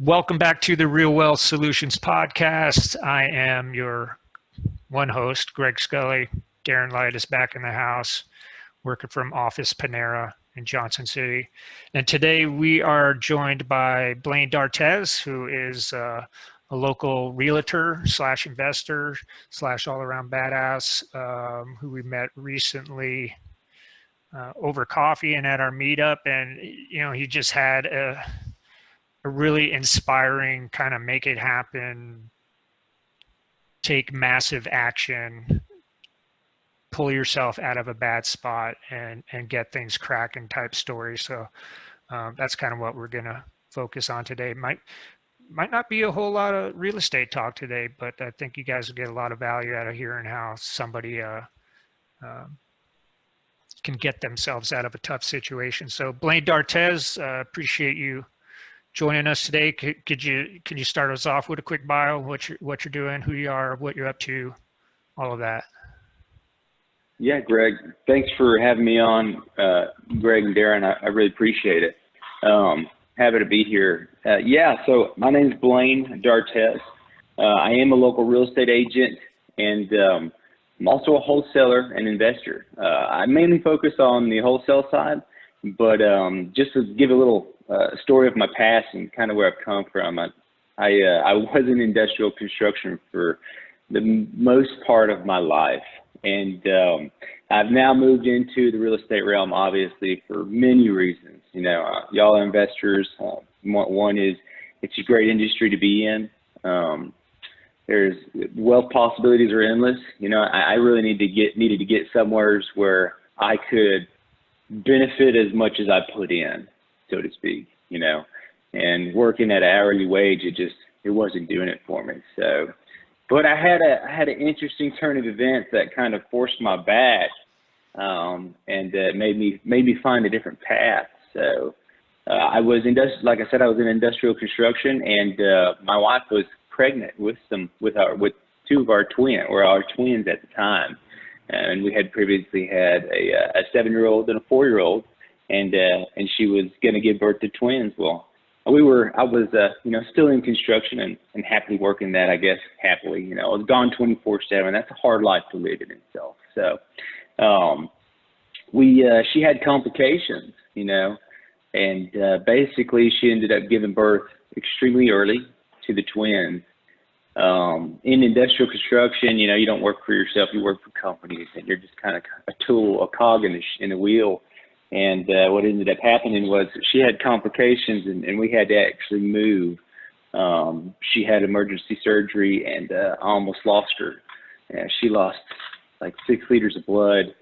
Welcome back to the Real Wealth Solutions podcast. I am your one host, Greg Scully. Darren Light is back in the house, working from Office Panera in Johnson City. And today we are joined by Blaine Dartez, who is a local realtor slash investor slash all-around badass, who we met recently over coffee and at our meetup. And, he just had a really inspiring kind of make it happen, take massive action, pull yourself out of a bad spot and get things cracking type story. So that's kind of what we're going to focus on today. Might not be a whole lot of real estate talk today, but I think you guys will get a lot of value out of hearing how somebody can get themselves out of a tough situation. So Blaine Dartez, appreciate you joining us today. Can you start us off with a quick bio, what you're doing, who you are, what you're up to, all of that? Yeah, Greg, thanks for having me on, Greg and Darren. I really appreciate it. Happy to be here. So my name is Blaine Dartez. I am a local real estate agent, and I'm also a wholesaler and investor. I mainly focus on the wholesale side, but just to give a little story of my past and kind of where I've come from, I was in industrial construction for the most part of my life. And I've now moved into the real estate realm, obviously, for many reasons. Y'all are investors. One is it's a great industry to be in. There's wealth possibilities are endless. I really needed to get somewhere where I could benefit as much as I put in, so to speak. And working at an hourly wage, it wasn't doing it for me. So. But I had an interesting turn of events that kind of forced my back, and made me find a different path. So I was like I said, I was in industrial construction, and my wife was pregnant with two of our twins at the time, and we had previously had a 7-year-old and a 4-year-old, and she was going to give birth to twins. Well, I was still in construction and happily working that, I guess, happily. I was gone 24/7. That's a hard life to live in itself. So, she had complications, and basically she ended up giving birth extremely early to the twins. In industrial construction, you don't work for yourself, you work for companies, and you're just kind of a tool, a cog in the wheel. And what ended up happening was she had complications, and we had to actually move. She had emergency surgery, and I almost lost her. She lost like 6 liters of blood.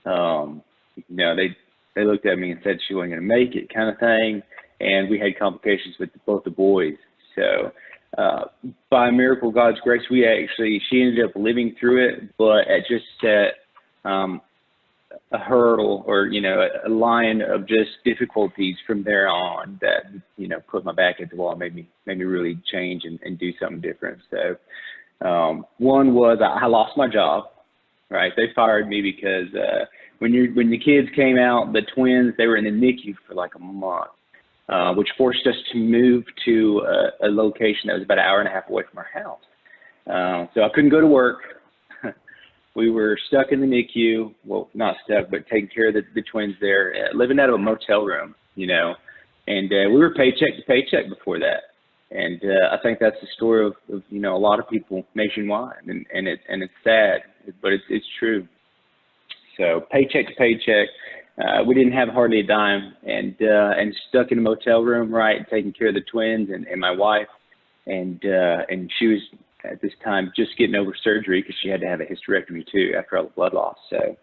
They looked at me and said she wasn't going to make it, kind of thing. And we had complications with both the boys. So by a miracle, God's grace, she ended up living through it, but it just set a hurdle or, a line of just difficulties from there on that, put my back at the wall, made me really change and do something different. So one was I lost my job, right? They fired me because when the kids came out, the twins, they were in the NICU for like a month, which forced us to move to a location that was about an hour and a half away from our house. So I couldn't go to work. We were stuck in the NICU, well, not stuck, but taking care of the twins there, living out of a motel room, and we were paycheck to paycheck before that. And I think that's the story of a lot of people nationwide, and it's sad, but it's true. So paycheck to paycheck, we didn't have hardly a dime, and stuck in a motel room, right, taking care of the twins and my wife, and she was at this time just getting over surgery because she had to have a hysterectomy too after all the blood loss. So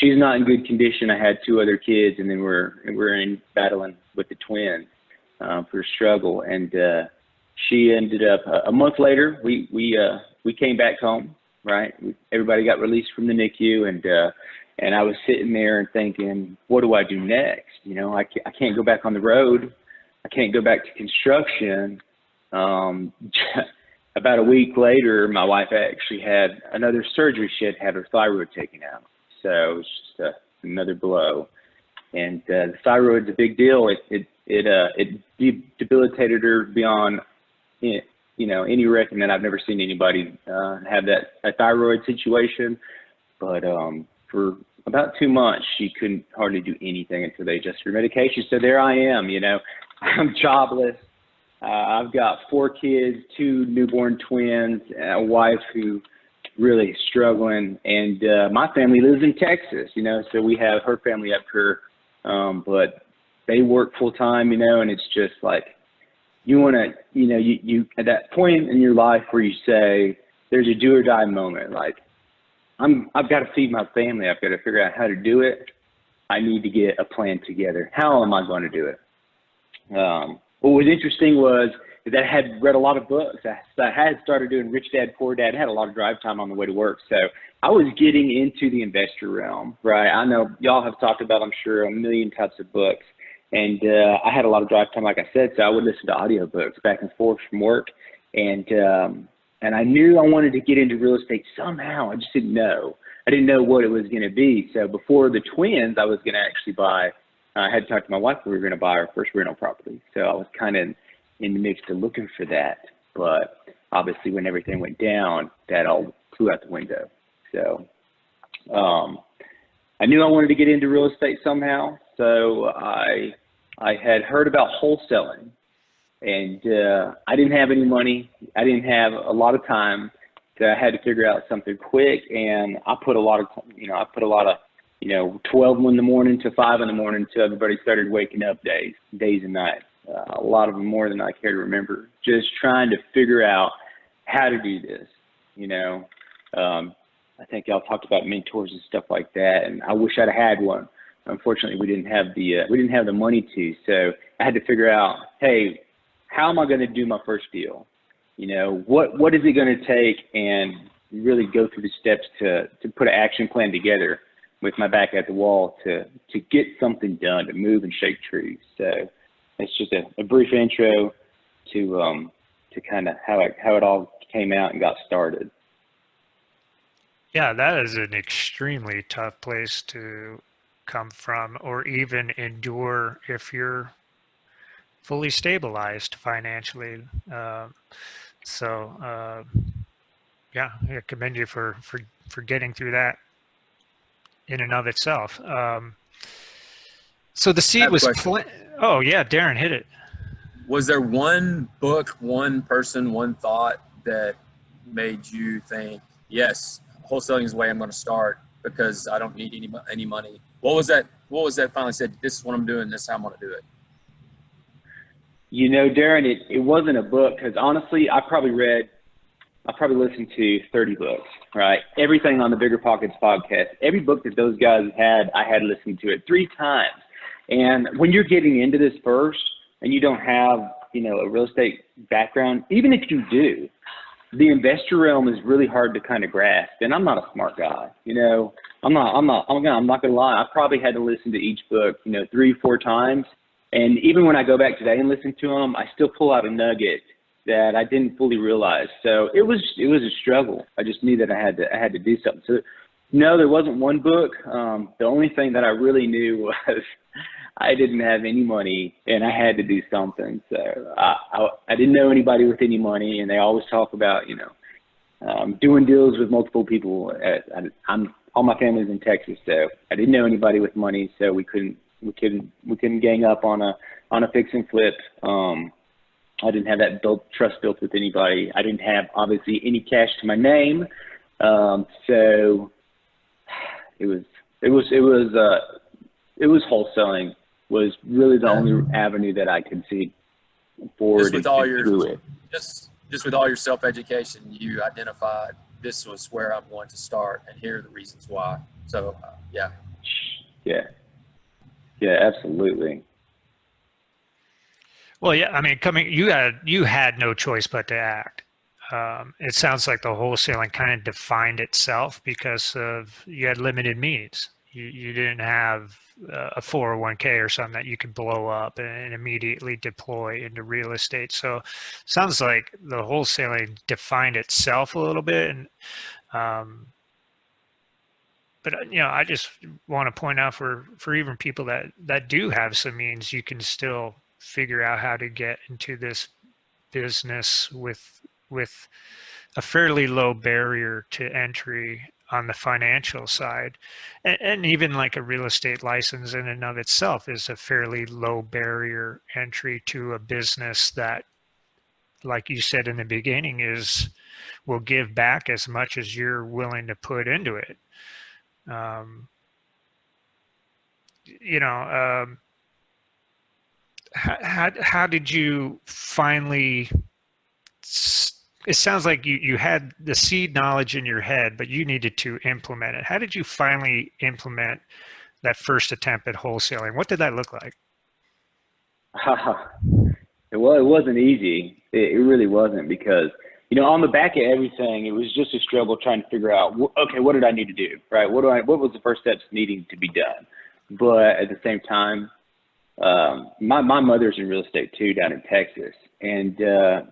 she's not in good condition. I had 2 other kids, and then we're in battling with the twins for a struggle. And she ended up a month later. We came back home, right? Everybody got released from the NICU, and I was sitting there and thinking, what do I do next? I can't go back on the road. I can't go back to construction. About a week later, my wife actually had another surgery. She had her thyroid taken out. So it was just another blow. And the thyroid's a big deal. It it debilitated her beyond, any reckon that I've never seen anybody have a thyroid situation. But for about 2 months, she couldn't hardly do anything until they adjusted her medication. So there I am, I'm jobless. I've got 4 kids, 2 newborn twins, and a wife who really is struggling. And my family lives in Texas, so we have her family up here, but they work full time, and it's just like you want to, you at that point in your life where you say there's a do or die moment, like I've got to feed my family. I've got to figure out how to do it. I need to get a plan together. How am I going to do it? What was interesting was that I had read a lot of books. I had started doing Rich Dad, Poor Dad, had a lot of drive time on the way to work. So I was getting into the investor realm, right? I know y'all have talked about, I'm sure, a million types of books. And I had a lot of drive time, like I said, so I would listen to audiobooks back and forth from work. And I knew I wanted to get into real estate somehow. I just didn't know. I didn't know what it was going to be. So before the twins, I was going to actually buy, I had talked to my wife, we were going to buy our first rental property. So I was kind of in the mix of looking for that. But obviously when everything went down, that all flew out the window. So I knew I wanted to get into real estate somehow. So I had heard about wholesaling, and I didn't have any money. I didn't have a lot of time. So I had to figure out something quick, and I put a lot of, 12 in the morning to 5 in the morning until everybody started waking up days and nights. A lot of them more than I care to remember. Just trying to figure out how to do this. I think y'all talked about mentors and stuff like that, and I wish I'd had one. Unfortunately, we didn't have the money to. So I had to figure out, hey, how am I going to do my first deal? What is it going to take, and really go through the steps to put an action plan together with my back at the wall to get something done, to move and shake trees. So it's just a brief intro to kind of how it all came out and got started. Yeah, that is an extremely tough place to come from, or even endure if you're fully stabilized financially. Yeah, I commend you for getting through that in and of itself. So the seed was oh yeah, Darren, hit it. Was there one book, one person, one thought that made you think, yes, wholesaling is the way I'm going to start because I don't need any money? What was that finally said, this is what I'm doing, this is how I'm going to do it? Darren, it wasn't a book, because honestly, I probably listened to 30 books, right? Everything on the Bigger Pockets podcast, every book that those guys had, I had listened to it 3 times. And when you're getting into this first and you don't have, a real estate background, even if you do, the investor realm is really hard to kind of grasp. And I'm not a smart guy, I'm not gonna lie. I probably had to listen to each book, 3, 4 times. And even when I go back today and listen to them, I still pull out a nugget that I didn't fully realize. So it was a struggle. I just knew that I had to do something. So no, there wasn't one book. The only thing that I really knew was I didn't have any money and I had to do something. So I didn't know anybody with any money, and they always talk about, doing deals with multiple people. All my family's in Texas, so I didn't know anybody with money, so we couldn't gang up on a fix and flip. I didn't have that trust built with anybody. I didn't have obviously any cash to my name, so it was wholesaling was really the only avenue that I could see forward through it. Just with all your self-education, you identified this was where I'm going to start, and here are the reasons why. So yeah, absolutely. Well, yeah, I mean, you had no choice but to act. It sounds like the wholesaling kind of defined itself because you had limited means. You didn't have a 401k or something that you could blow up and immediately deploy into real estate. So sounds like the wholesaling defined itself a little bit. And but I just want to point out for even people that do have some means, you can still figure out how to get into this business with a fairly low barrier to entry on the financial side. And even like a real estate license in and of itself is a fairly low barrier entry to a business that, like you said in the beginning, will give back as much as you're willing to put into it. You know, how did you finally, it sounds like you had the seed knowledge in your head, but you needed to implement it. How did you finally implement that first attempt at wholesaling? What did that look like? Well, it wasn't easy. It really wasn't, because, you know, on the back of everything, it was just a struggle trying to figure out, okay, what did I need to do, right? What was the first steps needing to be done? But at the same time, my mother's in real estate too, down in Texas. And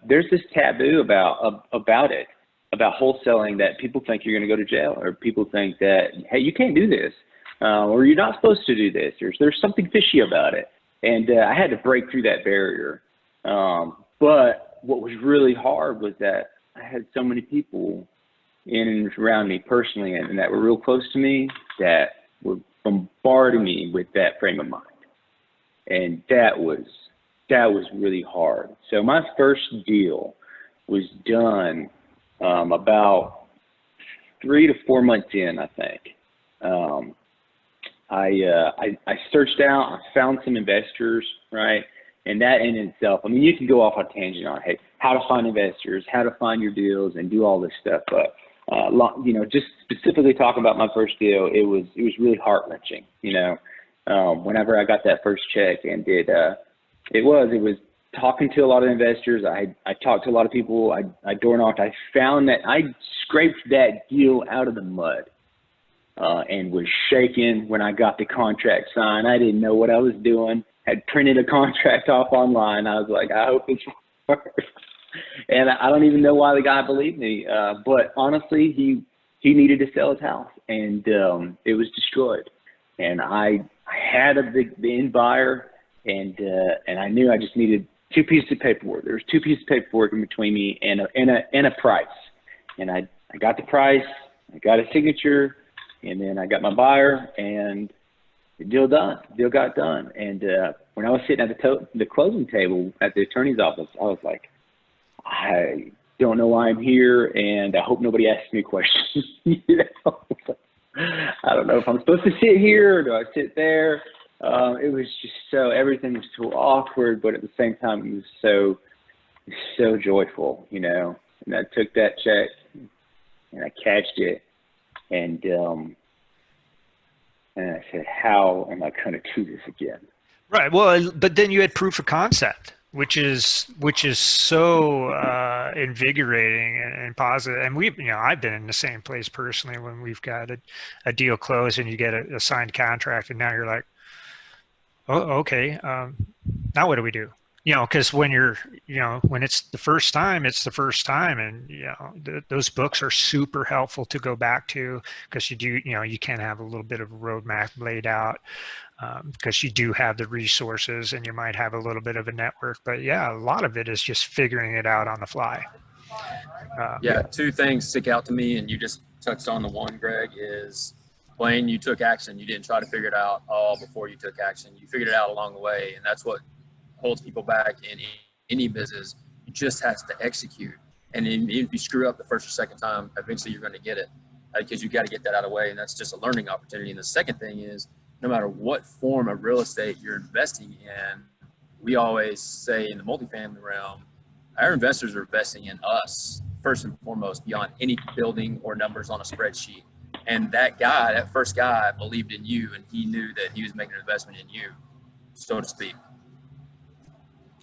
there's this taboo about wholesaling, that people think you're going to go to jail, or people think that, hey, you can't do this, or you're not supposed to do this. There's something fishy about it. And I had to break through that barrier. But what was really hard was that I had so many people in and around me personally, and that were real close to me, that were bombarding me with that frame of mind. And that was really hard. So my first deal was done about 3 to 4 months in, I think. I searched out, I found some investors, right? And that in itself, I mean, you can go off on a tangent on, hey, how to find investors, how to find your deals, and do all this stuff. But you know, just specifically talking about my first deal, it was really heart wrenching. You know, whenever I got that first check, and it was talking to a lot of investors. I talked to a lot of people. I door knocked. I found that I scraped that deal out of the mud, and was shaking when I got the contract signed. I didn't know what I was doing. Had printed a contract off online. I was like, I hope it's works. And I don't even know why the guy believed me. But honestly, he needed to sell his house, and it was destroyed. And I had a big end buyer, and I knew I just needed 2 pieces of paperwork. There was 2 pieces of paperwork in between me and a price. And I got the price, I got a signature, and then I got my buyer, and the deal got done. And when I was sitting at the closing table at the attorney's office, I was like, I don't know why I'm here, and I hope nobody asks me questions. You know? I don't know if I'm supposed to sit here or do I sit there. It was just everything was so awkward, but at the same time, it was so joyful, you know. And I took that check and I cashed it, and I said, how am I going to do this again? Right. Well, but then you had proof of concept, which is so invigorating and positive. And I've been in the same place personally when we've got a deal closed and you get a signed contract, and now you're like, oh, okay, now what do we do? You know, because when when it's the first time, it's the first time, and those books are super helpful to go back to, because you can have a little bit of a roadmap laid out, because you do have the resources and you might have a little bit of a network. But yeah, a lot of it is just figuring it out on the fly. Yeah, 2 things stick out to me, and you just touched on the one, Greg, is Blaine, you took action. You didn't try to figure it out all before you took action. You figured it out along the way, and that's what holds people back in any business. You just have to execute. And even if you screw up the first or second time, eventually you're going to get it, because you got to get that out of the way, and that's just a learning opportunity. And the second thing is, no matter what form of real estate you're investing in, we always say in the multifamily realm, our investors are investing in us first and foremost, beyond any building or numbers on a spreadsheet. And that first guy believed in you, and he knew that he was making an investment in you, so to speak.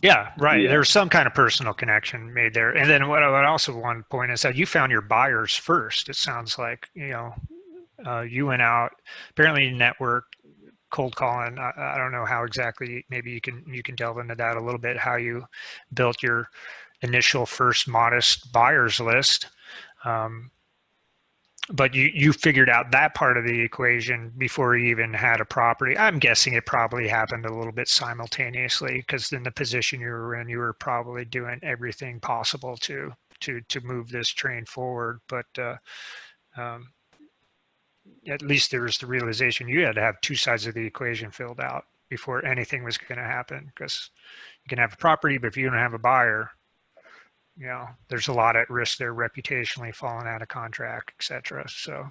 Yeah, right. Yeah. There's some kind of personal connection made there. And then what I also want to point is that you found your buyers first. It sounds like, you went out, apparently networked, cold calling. I don't know how exactly, maybe you can delve into that a little bit, how you built your initial first modest buyers list. but you figured out that part of the equation before you even had a property. I'm guessing it probably happened a little bit simultaneously, because in the position you were in, you were probably doing everything possible to move this train forward. But um, at least there was the realization you had to have two sides of the equation filled out before anything was going to happen, because you can have a property, but if you don't have a buyer, there's a lot at risk there, reputationally, falling out of contract, etc. So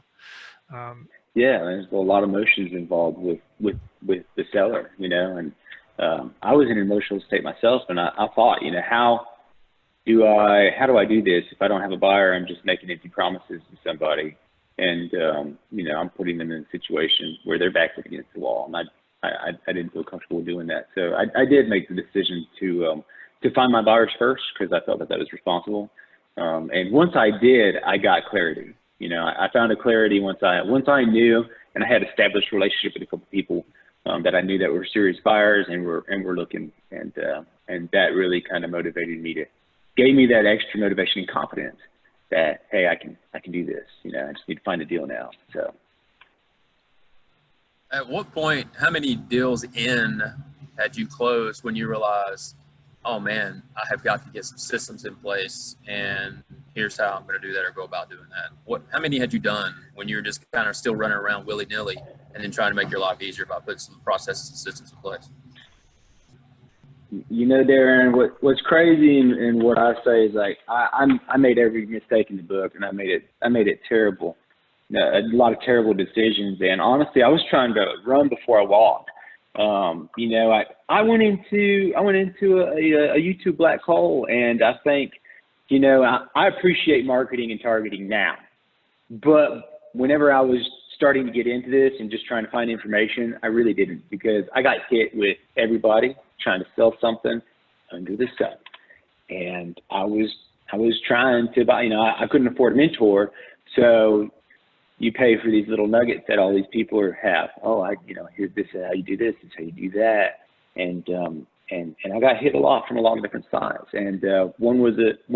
yeah, there's a lot of emotions involved with the seller, and I was in an emotional state myself, and I thought, how do I do this if I don't have a buyer? I'm just making empty promises to somebody, and I'm putting them in a situation where their back's up against the wall, and I didn't feel comfortable doing that. So I did make the decision to find my buyers first, because I felt that was responsible. And once I did, I got clarity. I found a clarity once I knew, and I had established a relationship with a couple of people that I knew that were serious buyers and were looking, and that really kind of motivated me gave me that extra motivation and confidence that, hey, I can do this. I just need to find a deal now. So. At what point, how many deals in had you closed when you realized, oh man, I have got to get some systems in place, and here's how I'm going to do that or go about doing that? How many had you done when you were just kind of still running around willy-nilly and then trying to make your life easier by putting some processes and systems in place? Darren, what's crazy and what I say is, like, I made every mistake in the book, and I made it terrible. A lot of terrible decisions, and honestly, I was trying to run before I walked. I went into a YouTube black hole, and I think, I appreciate marketing and targeting now, but whenever I was starting to get into this and just trying to find information, I really didn't, because I got hit with everybody trying to sell something under the sun, and I was trying to buy. I couldn't afford a mentor, so you pay for these little nuggets that all these people have. Oh, here's this, how you do this, this is how you do that. And I got hit a lot from a lot of different sides. And one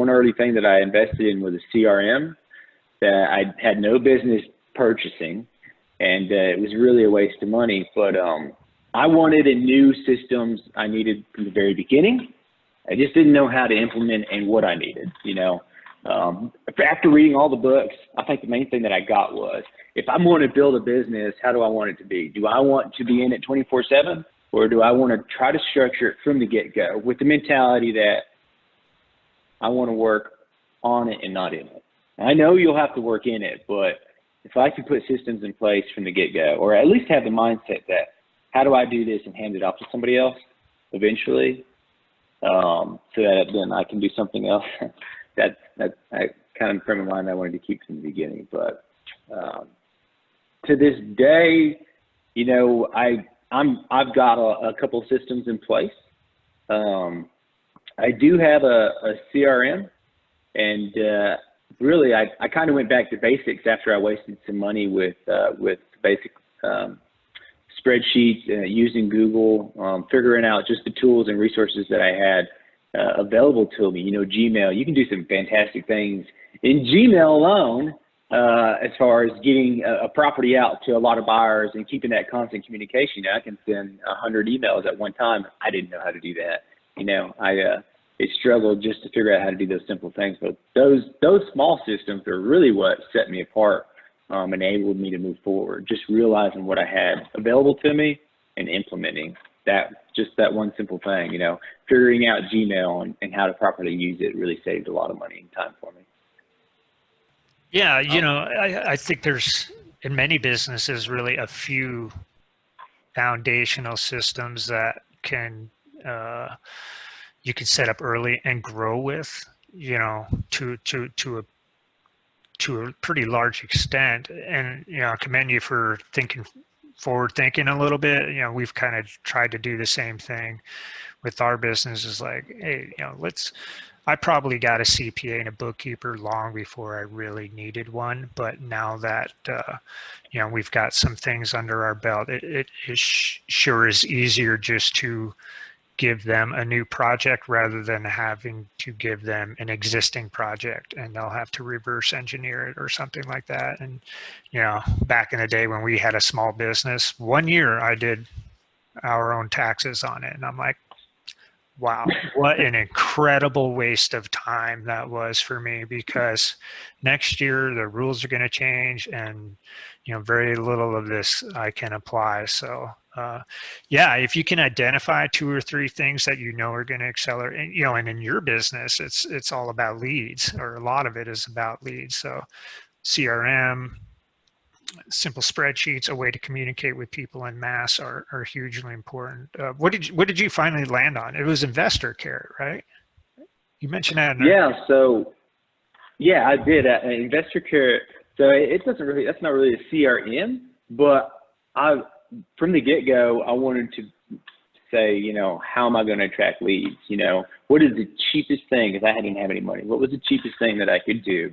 early thing that I invested in was a CRM that I had no business purchasing. And it was really a waste of money. But I wanted a new systems I needed from the very beginning. I just didn't know how to implement and what I needed, After reading all the books, I think the main thing that I got was, if I want to build a business, how do I want it to be? Do I want to be in it 24/7, or do I want to try to structure it from the get-go with the mentality that I want to work on it and not in it? I know you'll have to work in it, but if I can put systems in place from the get-go, or at least have the mindset that, how do I do this and hand it off to somebody else eventually, so that then I can do something else. That kind of frame of mind I wanted to keep from the beginning. But to this day, I've got a couple systems in place. I do have a CRM, and really I kind of went back to basics after I wasted some money with basic spreadsheets, using Google, figuring out just the tools and resources that I had available to me. Gmail, you can do some fantastic things in Gmail alone, as far as getting a property out to a lot of buyers and keeping that constant communication. I can send 100 emails at one time. I didn't know how to do that. I struggled just to figure out how to do those simple things. But those small systems are really what set me apart, enabled me to move forward. Just realizing what I had available to me and implementing that one simple thing, figuring out Gmail and how to properly use it really saved a lot of money and time for me. Yeah, I think there's, in many businesses, really a few foundational systems that you can set up early and grow with, to a pretty large extent. And I commend you for forward thinking a little bit. We've kind of tried to do the same thing with our business. Is like, hey, I probably got a CPA and a bookkeeper long before I really needed one, but now that we've got some things under our belt, it sure is easier just to give them a new project rather than having to give them an existing project, and they'll have to reverse engineer it or something like that. And, you know, back in the day when we had a small business, 1 year I did our own taxes on it. And I'm like, wow, what an incredible waste of time that was for me, because next year the rules are going to change, and, you know, very little of this I can apply. So yeah, if you can identify 2 or 3 things that you know are going to accelerate, and, you know, and in your business, it's all about leads, or a lot of it is about leads. So CRM, simple spreadsheets, a way to communicate with people in mass are hugely important. What did you finally land on? It was Investor Care, right? You mentioned that. Yeah. So yeah, I did Investor Care. So it doesn't really, that's not really a CRM, but from the get-go, I wanted to say, you know, how am I going to attract leads? You know, what is the cheapest thing, because I didn't have any money, what was the cheapest thing that I could do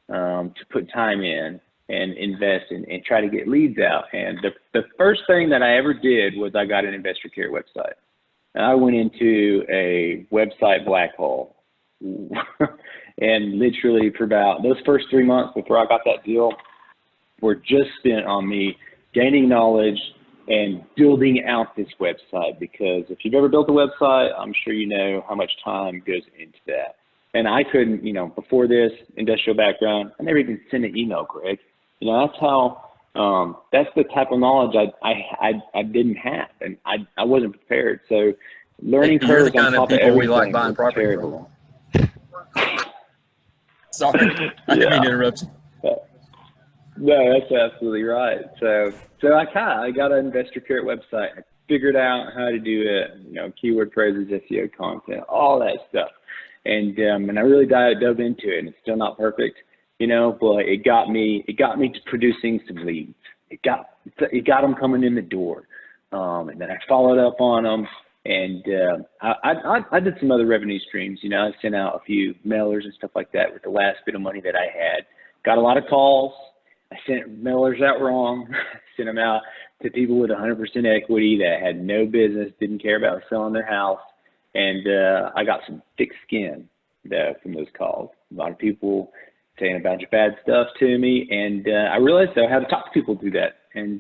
to put time in and invest in and try to get leads out? And the first thing that I ever did was I got an Investor Care website. And I went into a website black hole. And literally for about those first 3 months before I got that deal were just spent on me gaining knowledge and building out this website. Because if you've ever built a website, I'm sure you know how much time goes into that. And I couldn't, you know, before this industrial background, I never even sent an email, Greg. You know, that's how, that's the type of knowledge I didn't have, and I wasn't prepared. So learning curves on top of everything we like buying property terrible. Sorry, I didn't mean to interrupt you. No, that's absolutely right. So I got an Investor Care website. I figured out how to do it, you know, keyword phrases, SEO content, all that stuff. And I really dove into it, and it's still not perfect, you know, but it got me to producing some leads. It got them coming in the door. And then I followed up on them, and I did some other revenue streams. You know, I sent out a few mailers and stuff like that with the last bit of money that I had. Got a lot of calls. I sent mailers out wrong. Sent them out to people with 100% equity that had no business, didn't care about selling their house. And I got some thick skin from those calls. A lot of people saying a bunch of bad stuff to me. And I realized I had to talk to people through that. And,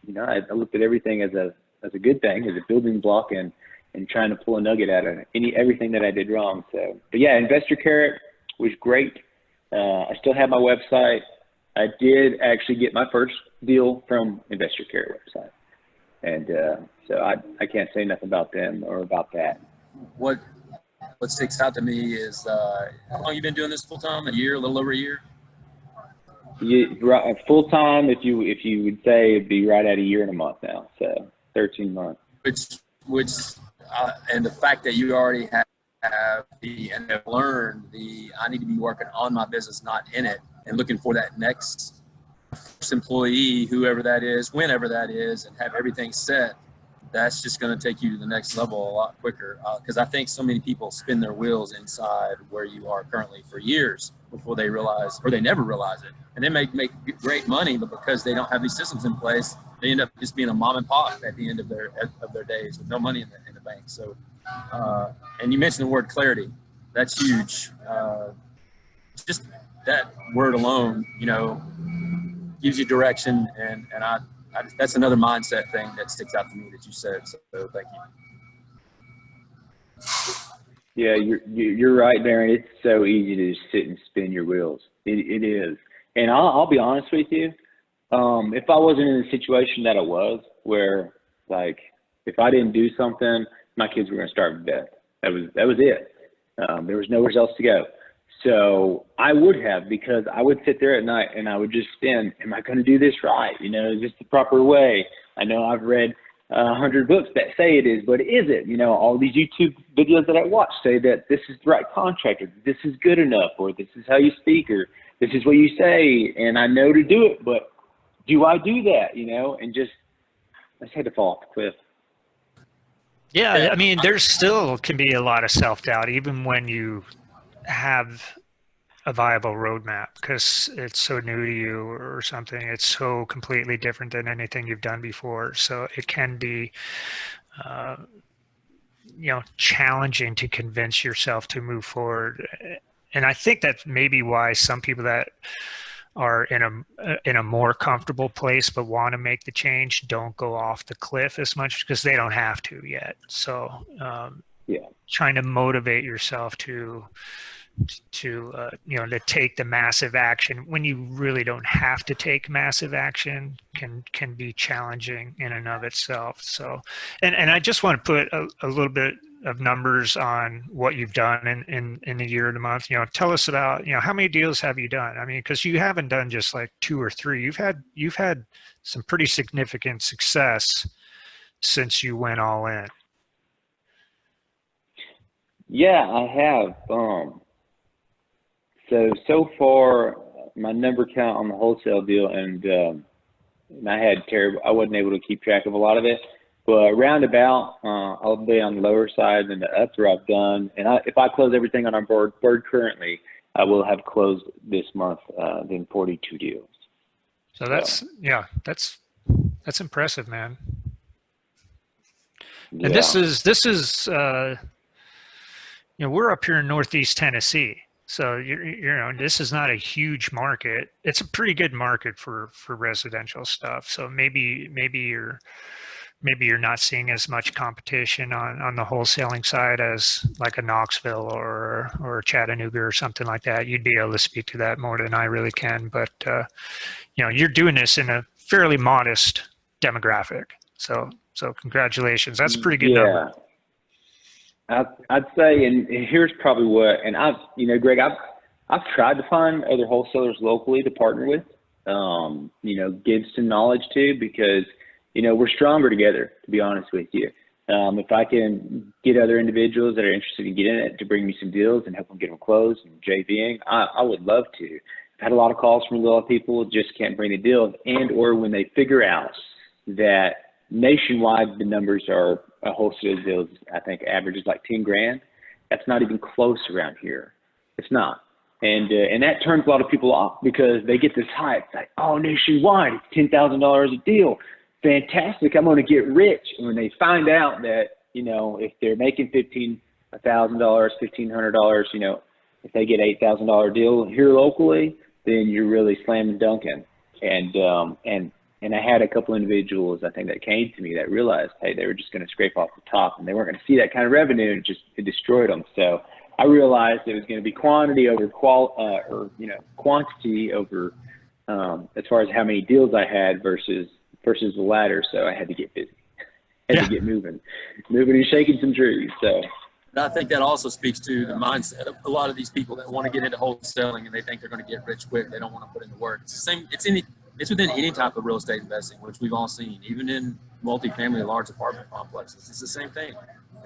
you know, I looked at everything as a good thing, as a building block, and trying to pull a nugget out of everything that I did wrong. So, but yeah, Investor Care was great. I still have my website. I did actually get my first deal from Investor Care website. And so I can't say nothing about them or about that. What sticks out to me is how long you been doing this full time? A year, a little over a year? Full time, if you would say, it'd be right at a year and a month now. So 13 months. Which and the fact that you already have and have learned I need to be working on my business, not in it, and looking for that next employee, whoever that is, whenever that is, and have everything set. That's just going to take you to the next level a lot quicker. Because I think so many people spin their wheels inside where you are currently for years before they realize, or they never realize it. And they make great money, but because they don't have these systems in place, they end up just being a mom and pop at the end of their days with no money in the bank. So, and you mentioned the word clarity. That's huge. Just that word alone, you know, gives you direction, and that's another mindset thing that sticks out to me that you said. So thank you. Yeah, you're right, Darren. It's so easy to just sit and spin your wheels. It is, and I'll be honest with you. If I wasn't in the situation that I was, where like if I didn't do something, my kids were going to starve to death. That was it. There was nowhere else to go. So I would have, because I would sit there at night and I would just spin, am I going to do this right? You know, is this the proper way? I know I've read 100 books that say it is, but is it? You know, all these YouTube videos that I watch say that this is the right contractor, this is good enough, or this is how you speak, or this is what you say, and I know to do it, but do I do that? You know, and I just had to fall off the cliff. Yeah, I mean, there still can be a lot of self-doubt, even when you have a viable roadmap, because it's so new to you or something. It's so completely different than anything you've done before. So it can be challenging to convince yourself to move forward. And I think that's maybe why some people that are in a more comfortable place but want to make the change don't go off the cliff as much because they don't have to yet. So trying to motivate yourself to take the massive action when you really don't have to take massive action can be challenging in and of itself. So, and I just want to put a little bit of numbers on what you've done in a year and a month. Tell us about, how many deals have you done? I mean, because you haven't done just like 2 or 3. You've had some pretty significant success since you went all in. Yeah, I have. So far, my number count on the wholesale deal, and I wasn't able to keep track of a lot of it, but roundabout, I'll be on the lower side than the upper I've done. And if I close everything on our board currently, I will have closed this month then 42 deals. So that's impressive, man. Yeah. And this is we're up here in Northeast Tennessee. So this is not a huge market. It's a pretty good market for residential stuff. So maybe you're not seeing as much competition on the wholesaling side as like a Knoxville or Chattanooga or something like that. You'd be able to speak to that more than I really can. But you're doing this in a fairly modest demographic. So congratulations. That's a pretty good number. I'd say, and here's probably what, and Greg, I've tried to find other wholesalers locally to partner with, give some knowledge to, because, we're stronger together, to be honest with you. If I can get other individuals that are interested in getting it to bring me some deals and help them get them closed and JVing, I would love to. I've had a lot of calls from a lot of people just can't bring the deals, and or when they figure out that nationwide the numbers are wholesale deals, I think averages like 10 grand. That's not even close around here. It's not. And that turns a lot of people off because they get this hype like, oh, nationwide, it's $10,000 a deal. Fantastic. I'm going to get rich. And when they find out that, if they're making $1,500, $1,500, if they get $8,000 deal here locally, then you're really slamming dunking. And I had a couple individuals, I think, that came to me that realized, hey, they were just going to scrape off the top and they weren't going to see that kind of revenue, and it destroyed them. So I realized it was going to be quantity over quantity over as far as how many deals I had versus the latter. So I had to get busy, to get moving and shaking some trees. So. I think that also speaks to the mindset of a lot of these people that want to get into wholesaling and they think they're going to get rich quick. They don't want to put in the work. It's the same. It's within any type of real estate investing, which we've all seen, even in multifamily, large apartment complexes. It's the same thing.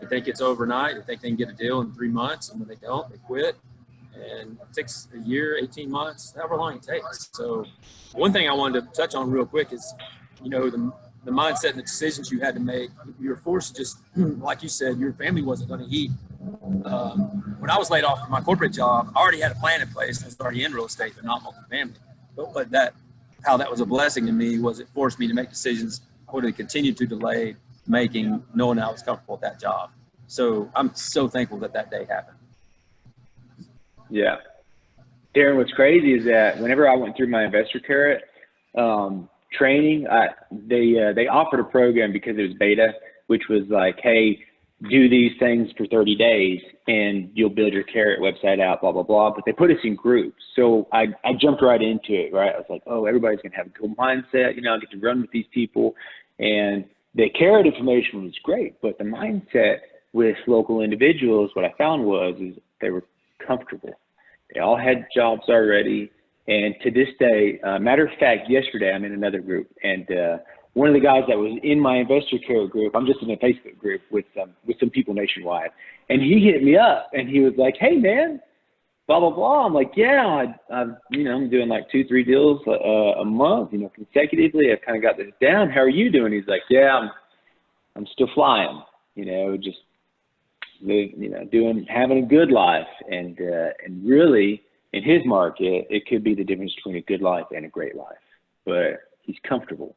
They think it's overnight. They think they can get a deal in 3 months, and when they don't, they quit. And it takes a year, 18 months, however long it takes. So one thing I wanted to touch on real quick is, the mindset and the decisions you had to make. You were forced to just, like you said, your family wasn't going to eat. When I was laid off from my corporate job, I already had a plan in place. I was already in real estate, but not multifamily. But how that was a blessing to me was it forced me to make decisions I would have continued to delay making, knowing I was comfortable with that job. So I'm so thankful that day happened. Yeah. Darren, what's crazy is that whenever I went through my investor carrot training, they offered a program because it was beta, which was like, hey, do these things for 30 days and you'll build your carrot website out, blah, blah, blah. But they put us in groups. So I jumped right into it, right? I was like, oh, everybody's going to have a cool mindset. I get to run with these people. And the carrot information was great. But the mindset with local individuals, what I found is they were comfortable. They all had jobs already. And to this day, matter of fact, yesterday I'm in another group, and one of the guys that was in my investor care group, I'm just in a Facebook group with some people nationwide, and he hit me up and he was like, "Hey man, blah blah blah." I'm like, "Yeah, I'm doing like 2-3 deals a month, consecutively. I've kind of got this down. How are you doing?" He's like, "Yeah, I'm still flying, just having a good life, and really." In his market, it could be the difference between a good life and a great life, but he's comfortable.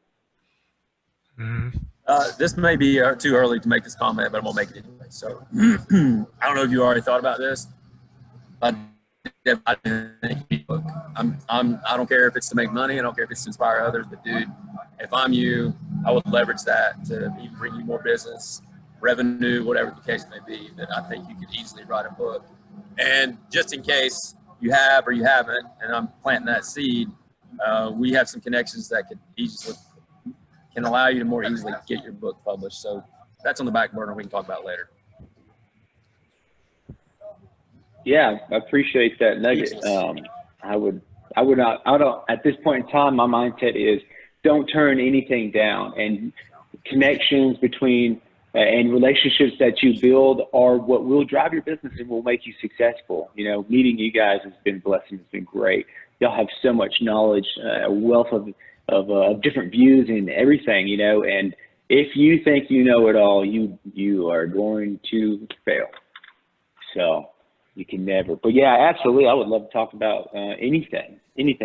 Mm-hmm. This may be too early to make this comment, but I'm gonna make it anyway. So I don't know if you already thought about this. I don't care if it's to make money. I don't care if it's to inspire others. But dude, if I'm you, I would leverage that to even bring you more business, revenue, whatever the case may be. That I think you could easily write a book. And just in case you have or you haven't, and I'm planting that seed, we have some connections that can allow you to more easily get your book published. So that's on the back burner. We can talk about later. Yeah, I appreciate that nugget. I don't, at this point in time, my mindset is don't turn anything down, and connections between and relationships that you build are what will drive your business and will make you successful. You know, meeting you guys has been a blessing. It's been great. Y'all have so much knowledge, a wealth of different views and everything, you know, and if you think you know it all, you are going to fail. So you can never, but yeah, absolutely. I would love to talk about anything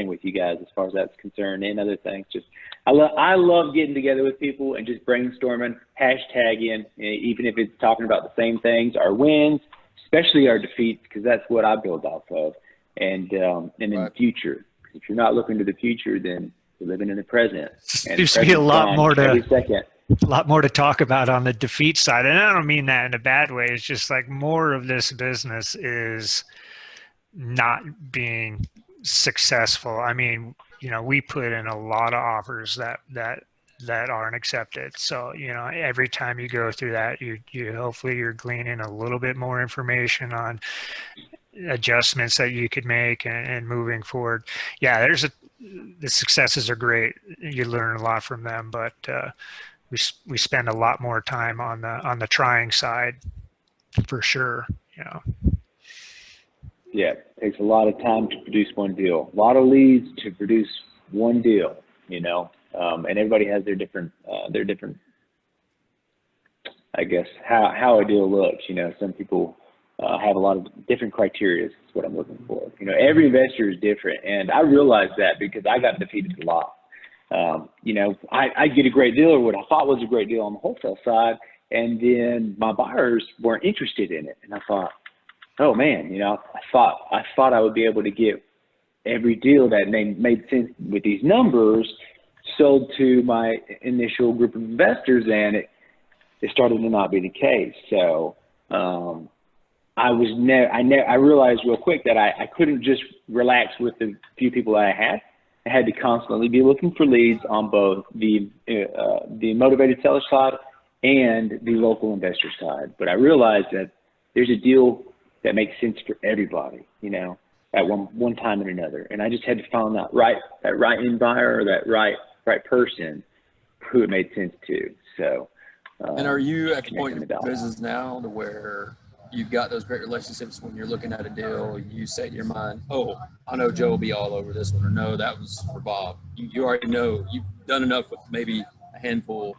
with you guys as far as that's concerned, and other things. Just, I love getting together with people and just brainstorming, hashtagging, even if it's talking about the same things, our wins, especially our defeats, because that's what I build off of. And in the future, if you're not looking to the future, then you're living in the present. And Seems to be a lot more every second. A lot more to talk about on the defeat side. And I don't mean that in a bad way. It's just like more of this business is not being successful. I mean, you know, we put in a lot of offers that aren't accepted. So, you know, every time you go through that, you hopefully you're gleaning a little bit more information on adjustments that you could make and moving forward. Yeah, the successes are great. You learn a lot from them, but we spend a lot more time on the trying side, for sure. You know. Yeah, it takes a lot of time to produce one deal. A lot of leads to produce one deal. You know, and everybody has their different, I guess, how a deal looks. You know, some people have a lot of different criteria. Is what I'm looking for. You know, every investor is different, and I realized that because I got defeated a lot. You know, I get a great deal, or what I thought was a great deal on the wholesale side, and then my buyers weren't interested in it. And I thought, oh man, you know, I thought I would be able to get every deal that made sense with these numbers sold to my initial group of investors, and it started to not be the case. So I realized real quick that I couldn't just relax with the few people that I had. I had to constantly be looking for leads on both the motivated seller side and the local investor side. But I realized that there's a deal that makes sense for everybody, you know, at one time and another. And I just had to find that right end buyer, or that right person who it made sense to. So. And are you at the point in the business now to where you've got those great relationships when you're looking at a deal, you say to your mind, oh, I know Joe will be all over this one, or no, that was for Bob. You already know, you've done enough with maybe a handful.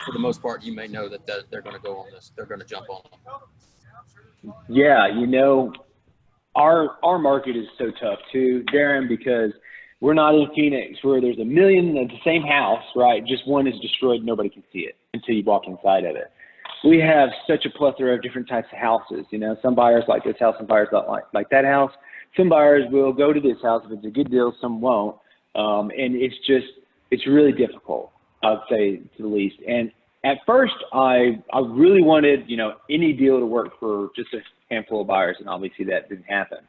For the most part, you may know that they're going to go on this. They're going to jump on them. Yeah, you know, our market is so tough too, Darren, because we're not in Phoenix where there's a million of the same house, right? Just one is destroyed, nobody can see it until you walk inside of it. We have such a plethora of different types of houses. You know, some buyers like this house, some buyers don't like that house. Some buyers will go to this house if it's a good deal, some won't. And it's really difficult, I'd say, to the least. And at first, I really wanted, you know, any deal to work for just a handful of buyers, and obviously that didn't happen.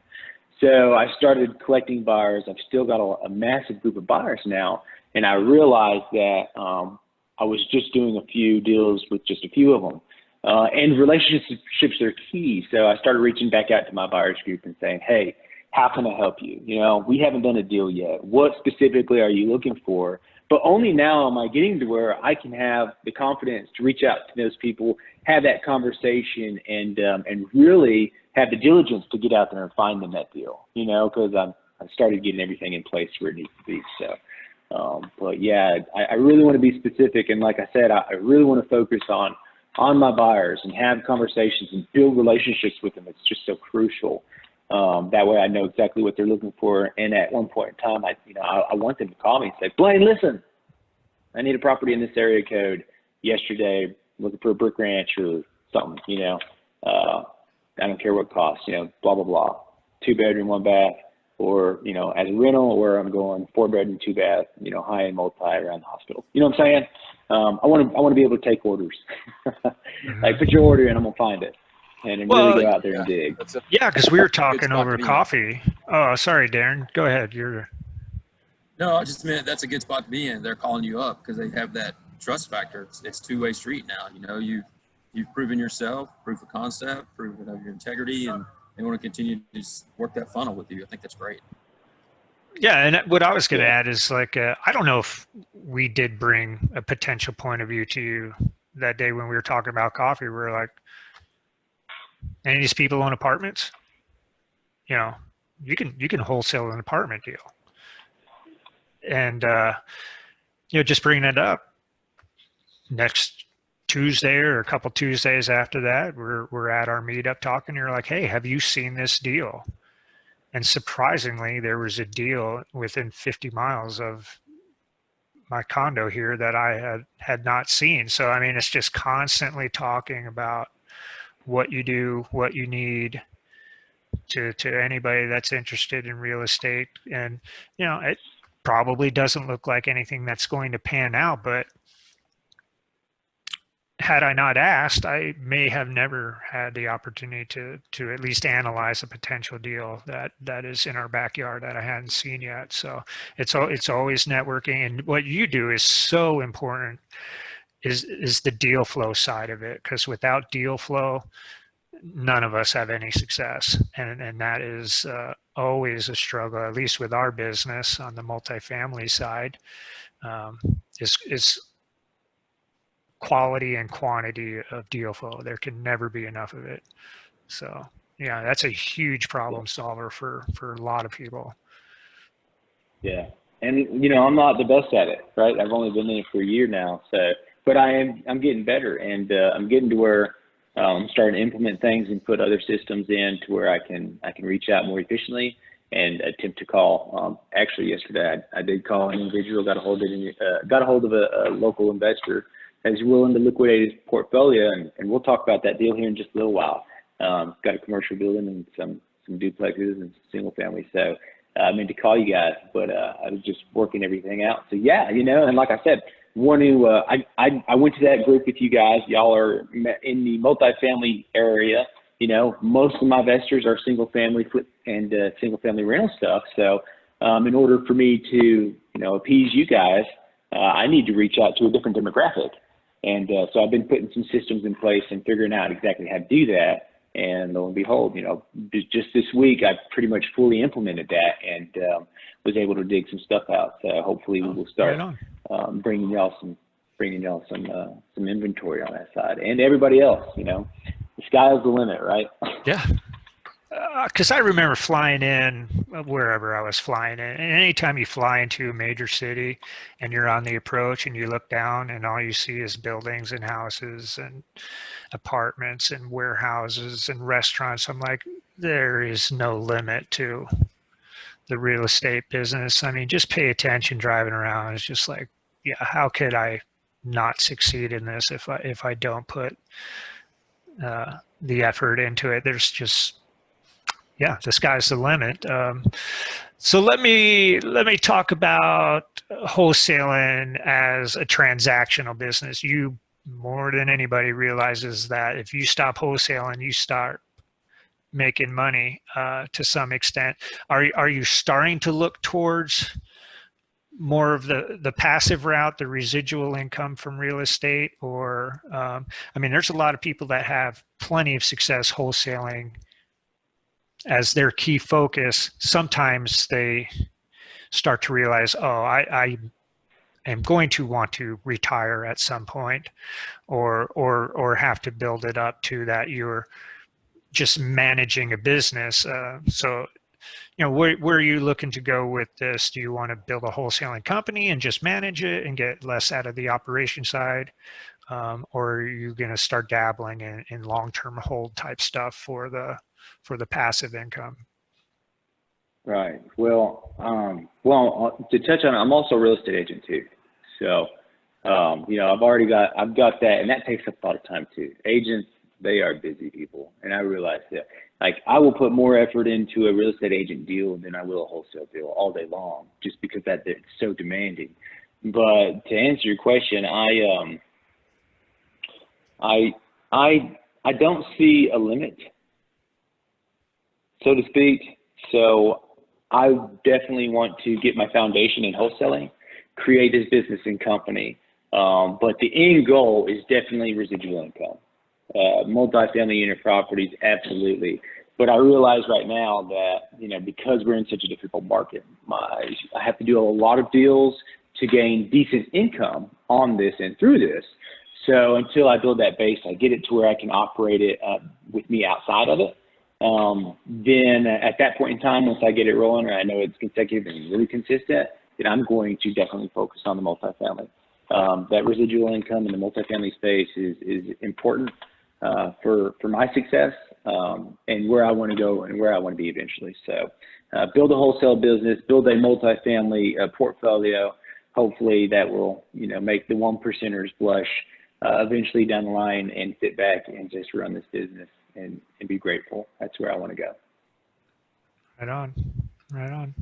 So I started collecting buyers. I've still got a massive group of buyers now, and I realized that I was just doing a few deals with just a few of them. And relationships are key. So I started reaching back out to my buyers group and saying, hey, how can I help you? You know, we haven't done a deal yet. What specifically are you looking for? But only now am I getting to where I can have the confidence to reach out to those people, have that conversation, and really have the diligence to get out there and find them that deal, you know, because I started getting everything in place where it needs to be. So, but yeah, I really want to be specific. And like I said, I really want to focus on my buyers and have conversations and build relationships with them. It's just so crucial. That way I know exactly what they're looking for. And at one point in time, I want them to call me and say, Blaine, listen, I need a property in this area code yesterday, looking for a brick ranch or something, you know. I don't care what it costs, you know, blah, blah, blah. 2-bedroom, 1-bath, or, you know, as a rental, or I'm going 4-bedroom, 2-bath, you know, high-end multi around the hospital. You know what I'm saying? I want to be able to take orders. Like, put your order in, I'm going to find it. And then really go out there and dig. Yeah, because we were talking over coffee. Oh, sorry, Darren. Go ahead. No, I just meant that's a good spot to be in. They're calling you up because they have that trust factor. It's two-way street now. You know, you've proven yourself, proof of concept, proven of your integrity, and they want to continue to just work that funnel with you. I think that's great. Yeah, and what I was going to add is like, I don't know if we did bring a potential point of view to you that day when we were talking about coffee. We were like, any of these people own apartments? You know, you can wholesale an apartment deal. And, you know, just bringing it up next Tuesday or a couple Tuesdays after that, we're at our meetup talking. You're like, hey, have you seen this deal? And surprisingly, there was a deal within 50 miles of my condo here that I had not seen. So, I mean, it's just constantly talking about what you do, what you need to anybody that's interested in real estate. And, you know, it probably doesn't look like anything that's going to pan out, but had I not asked, I may have never had the opportunity to at least analyze a potential deal that is in our backyard that I hadn't seen yet. So it's always networking, and what you do is so important is the deal flow side of it, because without deal flow, none of us have any success, and that is always a struggle, at least with our business on the multifamily side. Is quality and quantity of deal flow. There can never be enough of it. So yeah, that's a huge problem solver for a lot of people. Yeah. And, you know, I'm not the best at it, right? I've only been in it for a year now. So, but I'm getting better, and I'm getting to where I'm starting to implement things and put other systems in to where I can reach out more efficiently and attempt to call. Actually, yesterday I did call an individual, got a hold of a local investor that's willing to liquidate his portfolio, and we'll talk about that deal here in just a little while. Got a commercial building and some duplexes and single family. So I meant to call you guys, but I was just working everything out. So yeah, you know, and like I said, I went to that group with you guys. Y'all are in the multifamily area. You know, most of my investors are single family and single family rental stuff. So in order for me to, you know, appease you guys, I need to reach out to a different demographic. And so I've been putting some systems in place and figuring out exactly how to do that. And lo and behold, you know, just this week, I pretty much fully implemented that and was able to dig some stuff out. So hopefully we will start bringing y'all some inventory on that side, and everybody else. You know, the sky is the limit, right? Yeah. Because I remember flying in wherever I was flying in, and anytime you fly into a major city and you're on the approach and you look down and all you see is buildings and houses and apartments and warehouses and restaurants, I'm like, there is no limit to the real estate business. I mean, just pay attention driving around. It's just like, yeah, how could I not succeed in this if I don't put the effort into it? There's just, yeah, the sky's the limit. So let me talk about wholesaling as a transactional business. You, more than anybody, realizes that if you stop wholesaling, you start making money to some extent. Are you starting to look towards more of the passive route, the residual income from real estate? Or I mean, there's a lot of people that have plenty of success wholesaling as their key focus. Sometimes they start to realize, oh, I am going to want to retire at some point, or have to build it up to that you're just managing a business. So, you know, where are you looking to go with this? Do you want to build a wholesaling company and just manage it and get less out of the operation side? Or are you going to start dabbling in long-term hold type stuff for the passive income? Right. Well, to touch on it, I'm also a real estate agent too. So I've got that, and that takes up a lot of time too. Agents, they are busy people, and I realize that. Like, I will put more effort into a real estate agent deal than I will a wholesale deal all day long, just because it's so demanding. But to answer your question, I don't see a limit, so to speak. So I definitely want to get my foundation in wholesaling, create this business and company. But the end goal is definitely residual income. Multifamily unit properties, absolutely. But I realize right now that, because we're in such a difficult market, I have to do a lot of deals to gain decent income on this and through this. So until I build that base, I get it to where I can operate it with me outside of it. Then at that point in time, once I get it rolling, and I know it's consecutive and really consistent, then I'm going to definitely focus on the multifamily. That residual income in the multifamily space is important for my success and where I want to go and where I want to be eventually. So build a wholesale business, build a multifamily portfolio. Hopefully that will, make the 1%ers blush eventually down the line, and sit back and just run this business and be grateful. That's where I want to go. Right on. Right on.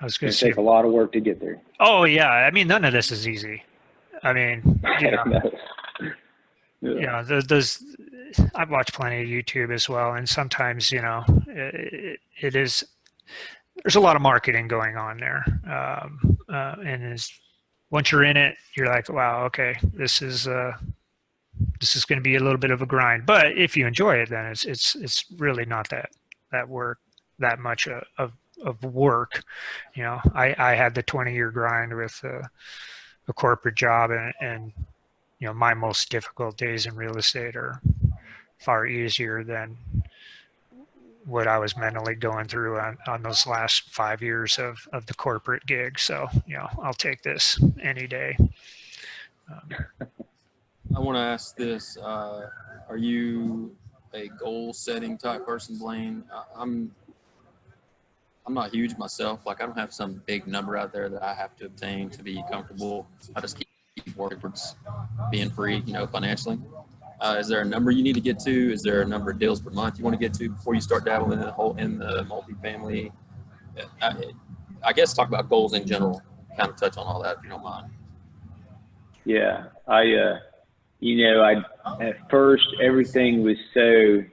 I was going It's to say, take a lot of work to get there. oh yeah. I mean, none of this is easy. I mean, those I've watched plenty of YouTube as well. And sometimes, it is, there's a lot of marketing going on there. And once you're in it, you're like, wow, okay, this is going to be a little bit of a grind. But if you enjoy it, then it's really not that much of work. I had the 20-year grind with a corporate job, and my most difficult days in real estate are far easier than what I was mentally going through on those last 5 years of the corporate gig. So, I'll take this any day. I want to ask this. Are you a goal setting type person, Blaine? I'm not huge myself. Like, I don't have some big number out there that I have to obtain to be comfortable. I just keep working towards being free, financially. Is there a number you need to get to? Is there a number of deals per month you want to get to before you start dabbling in the multifamily? I guess talk about goals in general. Kind of touch on all that if you don't mind. Yeah, at first everything was so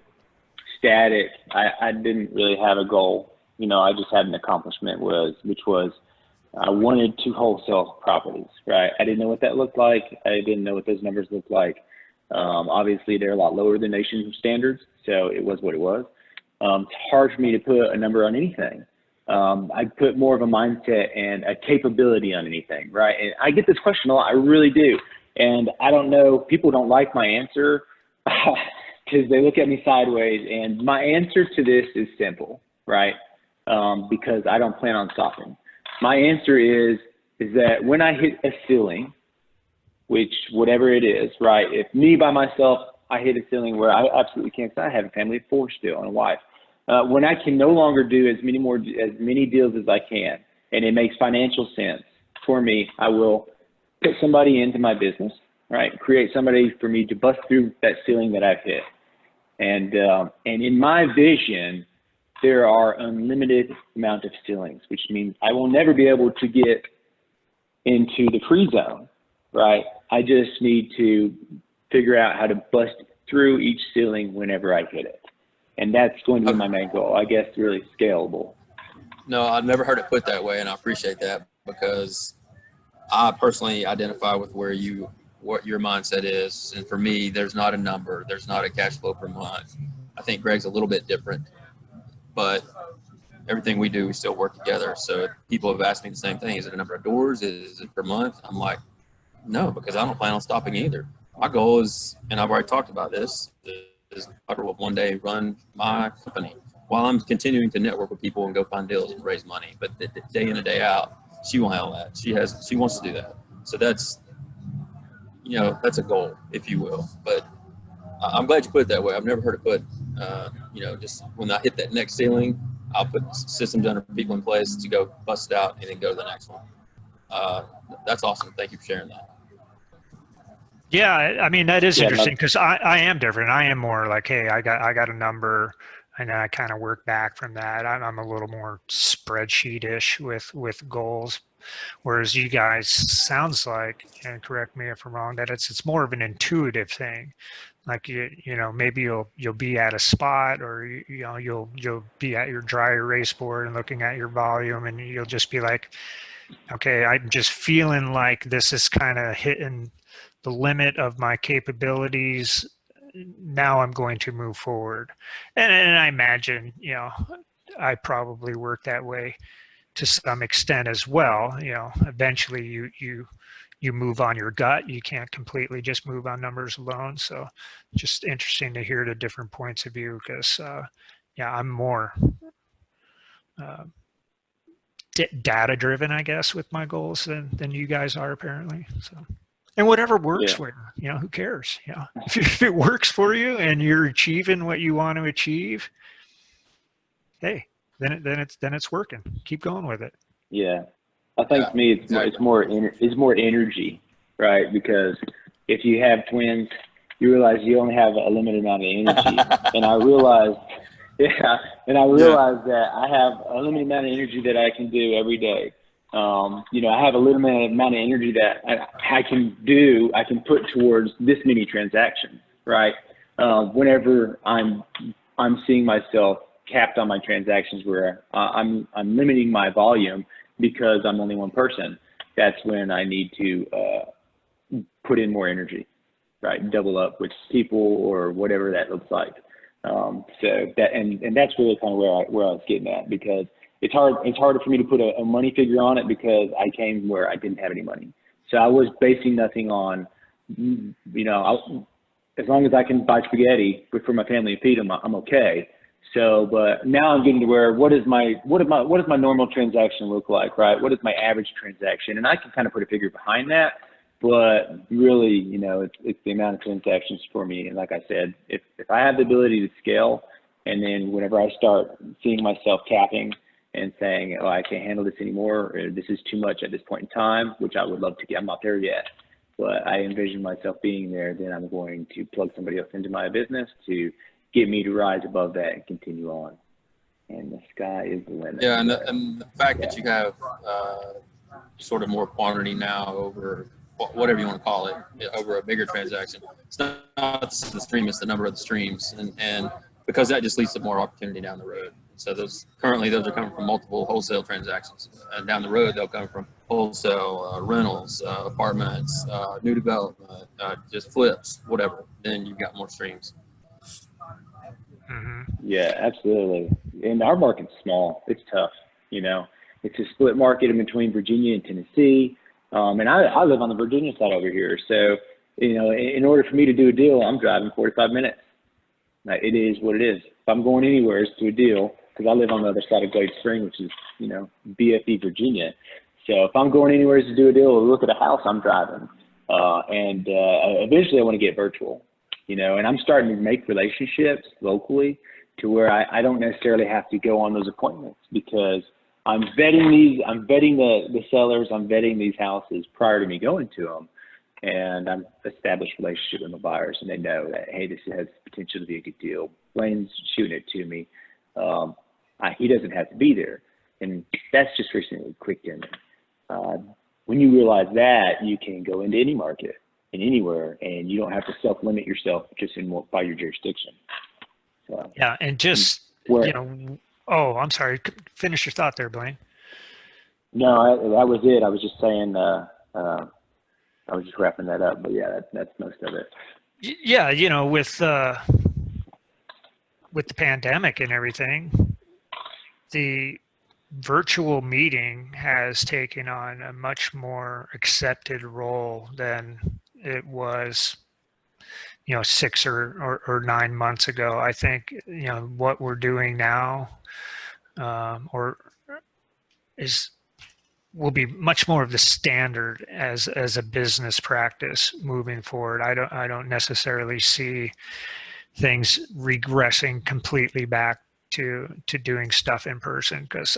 static. I didn't really have a goal. I just had an accomplishment which was I wanted to wholesale properties, right? I didn't know what that looked like. I didn't know what those numbers looked like. Obviously they're a lot lower than nation standards, so it was what it was. It's hard for me to put a number on anything. I put more of a mindset and a capability on anything, right? And I get this question a lot, I really do. And I don't know, people don't like my answer because they look at me sideways. And my answer to this is simple, right? Because I don't plan on stopping. My answer is that when I hit a ceiling, which whatever it is, right? If me by myself, I hit a ceiling where I absolutely can't, because I have a family of 4 still and a wife. When I can no longer do as many deals as I can, and it makes financial sense for me, I will put somebody into my business, right? Create somebody for me to bust through that ceiling that I've hit. And in my vision, there are unlimited amount of ceilings, which means I will never be able to get into the free zone, right? I just need to figure out how to bust through each ceiling whenever I hit it. And that's going to be my main goal, I guess, really scalable. No, I've never heard it put that way, and I appreciate that, because I personally identify with what your mindset is. And for me, there's not a number. There's not a cash flow per month. I think Greg's a little bit different, but everything we do, we still work together. So people have asked me the same thing. Is it a number of doors? Is it per month? I'm like, no, because I don't plan on stopping either. My goal is, and I've already talked about this, is I will one day run my company while I'm continuing to network with people and go find deals and raise money. But the day in and day out, she won't handle that. She wants to do that. So that's a goal, if you will. But I'm glad you put it that way. I've never heard it put, just when I hit that next ceiling, I'll put systems under people in place to go bust it out and then go to the next one. That's awesome. Thank you for sharing that. Yeah, I mean, that is Yeah, interesting because I am different. I am more like, hey, I got a number, and then I kind of work back from that. I'm a little more spreadsheet-ish with goals, whereas you guys sounds like, and correct me if I'm wrong, that it's more of an intuitive thing. Like you know, maybe you'll be at a spot, or you know, you'll be at your dry erase board and looking at your volume, and you'll just be like, okay, I'm just feeling like this is kind of hitting the limit of my capabilities. Now I'm going to move forward. And I imagine, you know, I probably work that way to some extent as well. You know, eventually you move on your gut. You can't completely just move on numbers alone. So just interesting to hear the different points of view because, yeah, I'm more uh, data driven, I guess, with my goals than you guys are apparently. So, and whatever works for you, you know, who cares? You know, if it works for you and you're achieving what you want to achieve, hey, then it's working. Keep going with it. Yeah, I think Yeah, to me exactly. it's more energy, right? Because if you have twins, you realize you only have a limited amount of energy, and I realized, yeah, and I Yeah. realized that I have a limited amount of energy that I can do every day. You know, I have a limited amount of energy that I can put towards this many transactions, right? Whenever I'm seeing myself capped on my transactions where I'm limiting my volume because I'm only one person, that's when I need to put in more energy, right? Double up with people or whatever that looks like. So that and that's really kind of where I was getting at, because it's harder for me to put a money figure on it because I came where I didn't have any money. So I was basing nothing on, you know, as long as I can buy spaghetti for my family and feed them, I'm okay. So, but now I'm getting to where what does my normal transaction look like, right? What is my average transaction? And I can kind of put a figure behind that, but really, you know, it's the amount of transactions for me. And like I said, if I have the ability to scale, and then whenever I start seeing myself capping and saying, oh, I can't handle this anymore, or this is too much at this point in time, which I would love to get, I'm not there yet, but I envision myself being there, then I'm going to plug somebody else into my business to get me to rise above that and continue on. And the sky is the limit. Yeah, and the fact that you have sort of more quantity now over whatever you want to call it, over a bigger transaction. It's not the stream, it's the number of the streams. And because that just leads to more opportunity down the road. So those are coming from multiple wholesale transactions. And down the road, they'll come from wholesale, rentals, apartments, new development, just flips, whatever. Then you've got more streams. Mm-hmm. Yeah, absolutely. And our market's small. It's tough, you know. It's a split market in between Virginia and Tennessee. And I live on the Virginia side over here. So, you know, in order for me to do a deal, I'm driving 45 minutes. Like, it is what it is. If I'm going anywhere to a deal, because I live on the other side of Glade Spring, which is, you know, BFE, Virginia. So if I'm going anywhere to do a deal or look at a house, I'm driving. Eventually I want to get virtual, you know, and I'm starting to make relationships locally to where I don't necessarily have to go on those appointments, because I'm vetting the sellers, I'm vetting these houses prior to me going to them. And I'm established relationship with my buyers, and they know that, hey, this has potential to be a good deal. Blaine's shooting it to me. He doesn't have to be there. And that's just recently clicked in. When you realize that, you can go into any market and anywhere, and you don't have to self-limit yourself just by your jurisdiction. So, Yeah, and just, you know, oh, I'm sorry. Finish your thought there, Blaine. No, that was it. I was just saying, I was just wrapping that up, but yeah, that's most of it. Yeah, you know, with the pandemic and everything, the virtual meeting has taken on a much more accepted role than it was, you know, 6 or 9 months ago. I think, you know, what we're doing now, or is will be much more of the standard as a business practice moving forward. I don't necessarily see things regressing completely back to doing stuff in person, because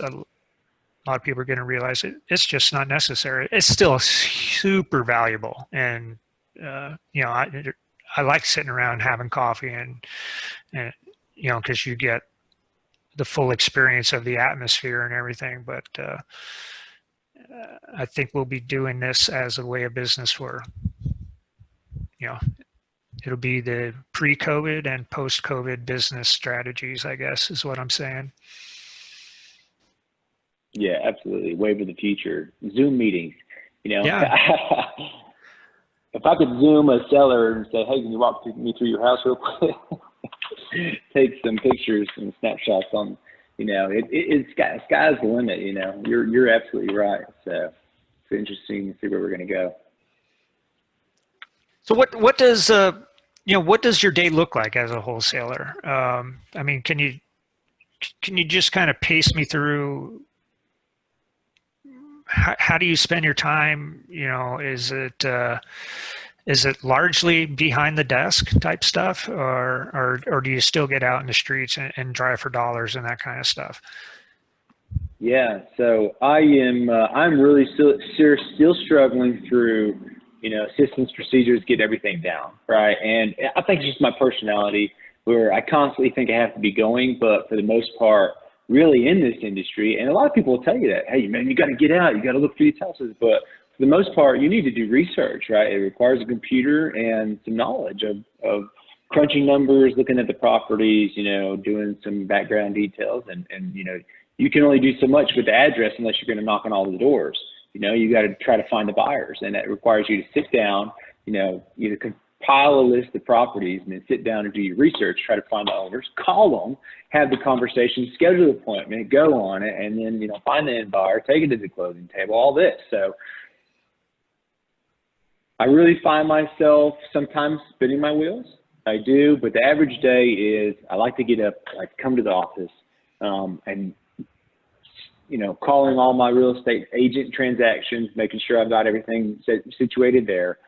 a lot of people are going to realize it's just not necessary. It's still super valuable. And, you know, I like sitting around having coffee and you know, because you get the full experience of the atmosphere and everything. But I think we'll be doing this as a way of business for, you know, it'll be the pre-COVID and post-COVID business strategies, I guess, is what I'm saying. Yeah, absolutely. Wave of the future. Zoom meetings. You know, Yeah. if I could Zoom a seller and say, "Hey, can you walk me through your house real quick?" Take some pictures and snapshots on. You know, sky's the limit. You know, you're absolutely right. So it's interesting to see where we're going to go. So what does you know, what does your day look like as a wholesaler? I mean, can you just kind of pace me through how do you spend your time? You know, is it largely behind the desk type stuff, or do you still get out in the streets and drive for dollars and that kind of stuff? Yeah, so I'm really still struggling through, you know, systems, procedures, get everything down, right? And I think it's just my personality where I constantly think I have to be going, but for the most part, really in this industry, and a lot of people will tell you that, hey, man, you got to get out, you got to look through these houses, but for the most part, you need to do research, right? It requires a computer and some knowledge of crunching numbers, looking at the properties, you know, doing some background details, and you know, you can only do so much with the address unless you're going to knock on all the doors. You know, you got to try to find the buyers, and that requires you to sit down, you know, either compile a list of properties and then sit down and do your research, try to find the owners, call them, have the conversation, schedule an appointment, go on it, and then, you know, find the end buyer, take it to the closing table, all this. So I really find myself sometimes spinning my wheels. I do, but the average day is I like to get up, I come to the office, and you know, calling all my real estate agent transactions, making sure I've got everything situated there,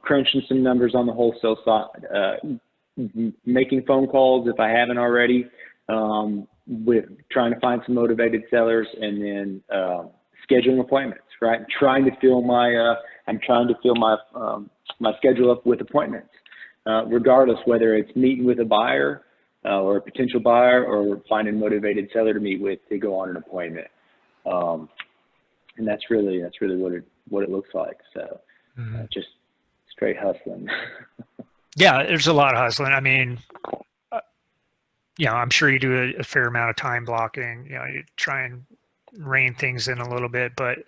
crunching some numbers on the wholesale side, making phone calls if I haven't already, with trying to find some motivated sellers, and then scheduling appointments. Right, trying to fill my my schedule up with appointments, regardless whether it's meeting with a buyer or a potential buyer, or finding a motivated seller to meet with to go on an appointment. And that's really what it looks like. So just straight hustling. Yeah, there's a lot of hustling. I mean, you know, I'm sure you do a fair amount of time blocking. You know, you try and rein things in a little bit, but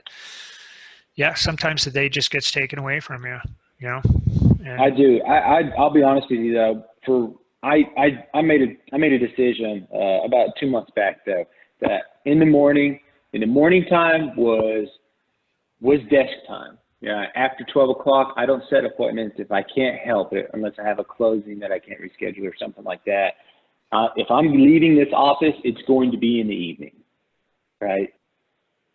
yeah, sometimes the day just gets taken away from you. You know. And I do. I'll be honest with you though. I made a decision about 2 months back though, that in the morning time was desk time. Yeah, after 12 o'clock, I don't set appointments if I can't help it, unless I have a closing that I can't reschedule or something like that. If I'm leaving this office, it's going to be in the evening, right?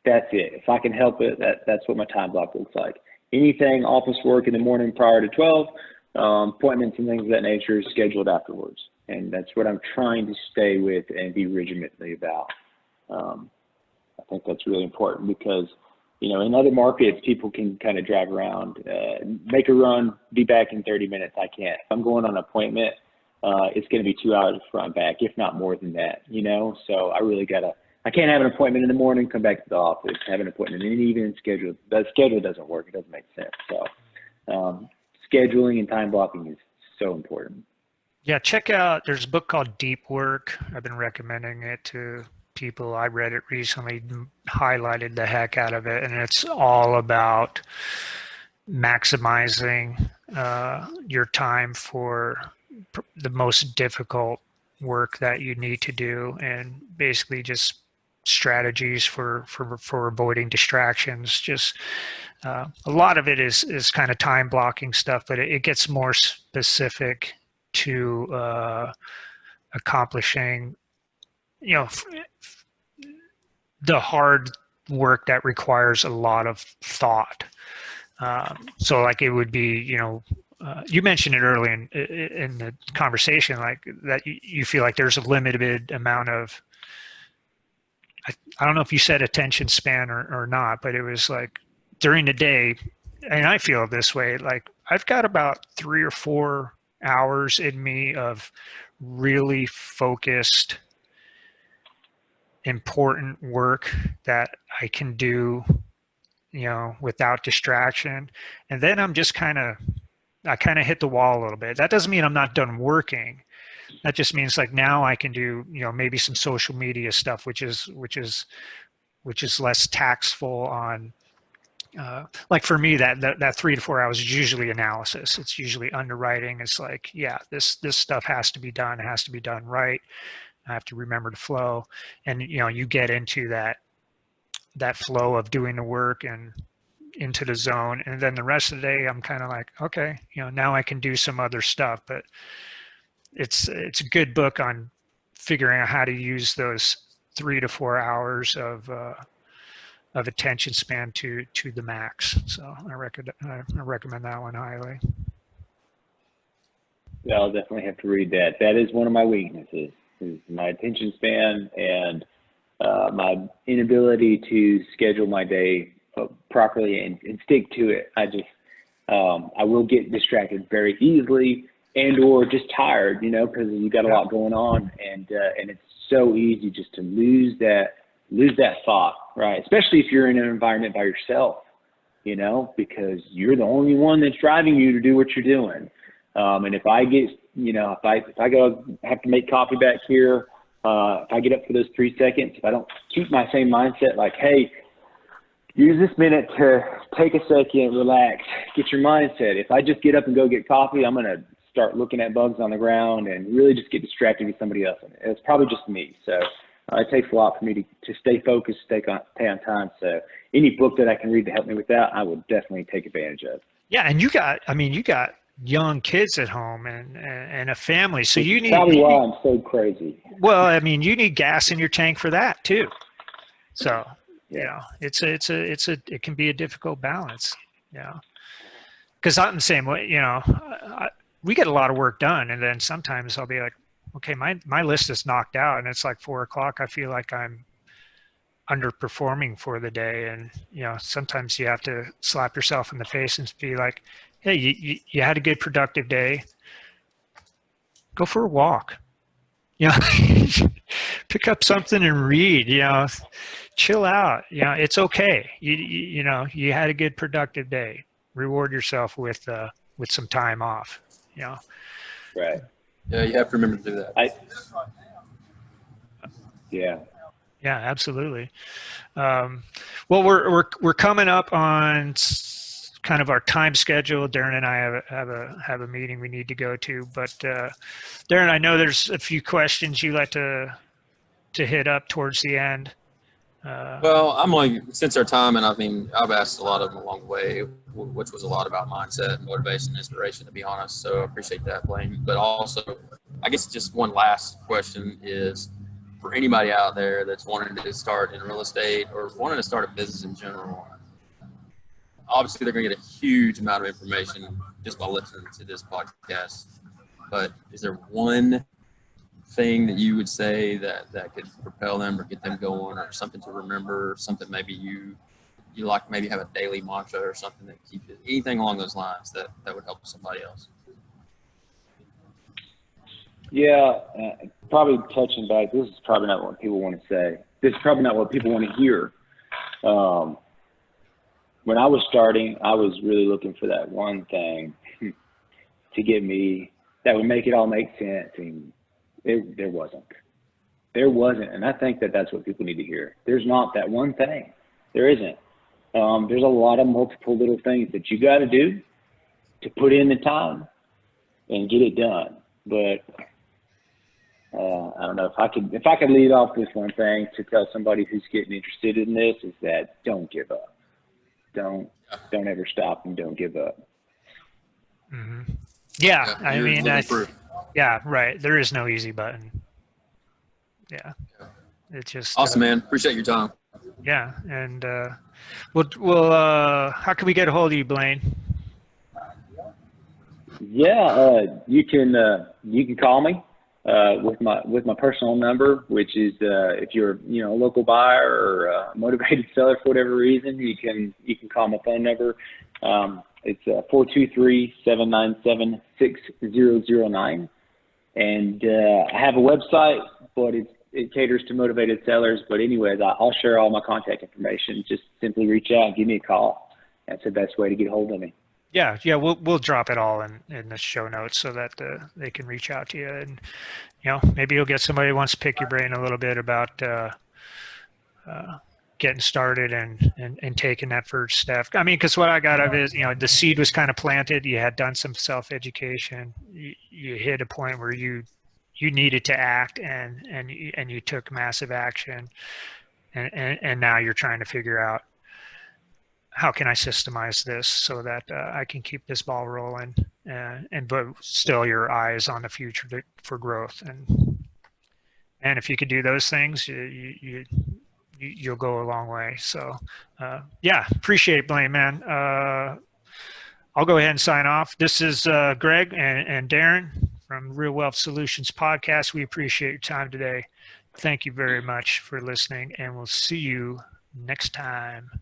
That's it. If I can help it, that's what my time block looks like. Anything office work in the morning prior to 12, appointments and things of that nature is scheduled afterwards. And that's what I'm trying to stay with and be regimentedly about. I think that's really important because, you know, in other markets, people can kind of drive around, make a run, be back in 30 minutes. I can't. If I'm going on an appointment, it's going to be 2 hours front back, if not more than that, you know? So I can't have an appointment in the morning, come back to the office, have an appointment in the evening, schedule. That schedule doesn't work. It doesn't make sense. So scheduling and time blocking is so important. yeah, check out, there's a book called Deep Work. I've been recommending it to people. I read it recently, highlighted the heck out of it, and it's all about maximizing your time for the most difficult work that you need to do, and basically just strategies for avoiding distractions. Just a lot of it is kind of time blocking stuff, but it gets more specific to accomplishing, you know, the hard work that requires a lot of thought. So like it would be, you know, you mentioned it early in the conversation, like that you feel like there's a limited amount of I don't know if you said attention span or not, but it was like during the day, and I feel this way, like I've got about 3 or 4 hours in me of really focused, important work that I can do, without distraction. And then I kind of hit the wall a little bit. That doesn't mean I'm not done working. That just means like now I can do, maybe some social media stuff, which is less taxful on, like for me, that 3 to 4 hours is usually analysis. It's usually underwriting. It's like, yeah, this stuff has to be done. It has to be done right. I have to remember to flow. And, you get into that flow of doing the work and into the zone. And then the rest of the day, I'm kind of like, okay, now I can do some other stuff. But it's a good book on figuring out how to use those 3 to 4 hours of attention span to the max. So I recommend that one highly. Yeah, I'll definitely have to read that. That is one of my weaknesses, is my attention span and my inability to schedule my day properly and stick to it. I will get distracted very easily and or just tired, because you got a lot going on, and it's so easy just to lose that thought, right? Especially if you're in an environment by yourself, because you're the only one that's driving you to do what you're doing. And if I get, if I go have to make coffee back here, if I get up for those 3 seconds, if I don't keep my same mindset, like, hey, use this minute to take a second, relax, get your mindset. If I just get up and go get coffee, I'm going to start looking at bugs on the ground and really just get distracted with somebody else. And it's probably just me. So it takes a lot for me to stay focused, stay on time. So any book that I can read to help me with that, I will definitely take advantage of. Yeah, and you got young kids at home and a family, so you need probably why I'm so crazy. Well, you need gas in your tank for that too. So it can be a difficult balance. Because I'm the same way. We get a lot of work done, and then sometimes I'll be like, okay, my list is knocked out, and it's like 4 o'clock. I feel like I'm underperforming for the day, and sometimes you have to slap yourself in the face and be like, hey, you had a good productive day. Go for a walk. Pick up something and read. Chill out. It's okay. You had a good productive day. Reward yourself with some time off. Right. Yeah, you have to remember to do that. Yeah. Yeah, absolutely. Well, we're coming up on kind of our time schedule. Darren and I have a meeting we need to go to. But Darren, I know there's a few questions you like to hit up towards the end. Well, I'm like, since our time, and I've asked a lot of them along the way, which was a lot about mindset, motivation, inspiration, to be honest. So I appreciate that, Blaine. But also, I guess just one last question is, for anybody out there that's wanting to start in real estate or wanting to start a business in general, obviously they're going to get a huge amount of information just by listening to this podcast. But is there one thing that you would say that could propel them or get them going, or something to remember, or something maybe you like, maybe have a daily mantra or something that keeps it, anything along those lines that would help somebody else? Yeah, probably touching back, this is probably not what people want to say. This is probably not what people want to hear. When I was starting, I was really looking for that one thing to get me, that would make it all make sense, and there wasn't. And I think that's what people need to hear. There's not that one thing. There isn't. There's a lot of multiple little things that you got to do to put in the time and get it done. But I don't know, if I could lead off with one thing to tell somebody who's getting interested in this, is that don't give up. Don't ever stop, and don't give up. Mm-hmm. Yeah, yeah, right. There is no easy button. Yeah. It's just awesome, man. Appreciate your time. Yeah, and how can we get a hold of you, Blaine? Yeah, you can call me. with my personal number, which is if you're a local buyer or a motivated seller for whatever reason, you can call my phone number. It's 423-797-6009, and I have a website, but it caters to motivated sellers. But anyways, I'll share all my contact information. Just simply reach out and give me a call. That's the best way to get hold of me. Yeah, we'll drop it all in the show notes so that they can reach out to you, and maybe you'll get somebody who wants to pick your brain a little bit about getting started and taking that first step. I mean, because what I got of is the seed was kind of planted. You had done some self-education. You hit a point where you needed to act, and you took massive action, and now you're trying to figure out, how can I systemize this so that I can keep this ball rolling, but still your eye is on the future for growth. And if you could do those things, you'll go a long way. So yeah, appreciate it, Blaine, man. I'll go ahead and sign off. This is Greg and Darren from Real Wealth Solutions Podcast. We appreciate your time today. Thank you very much for listening, and we'll see you next time.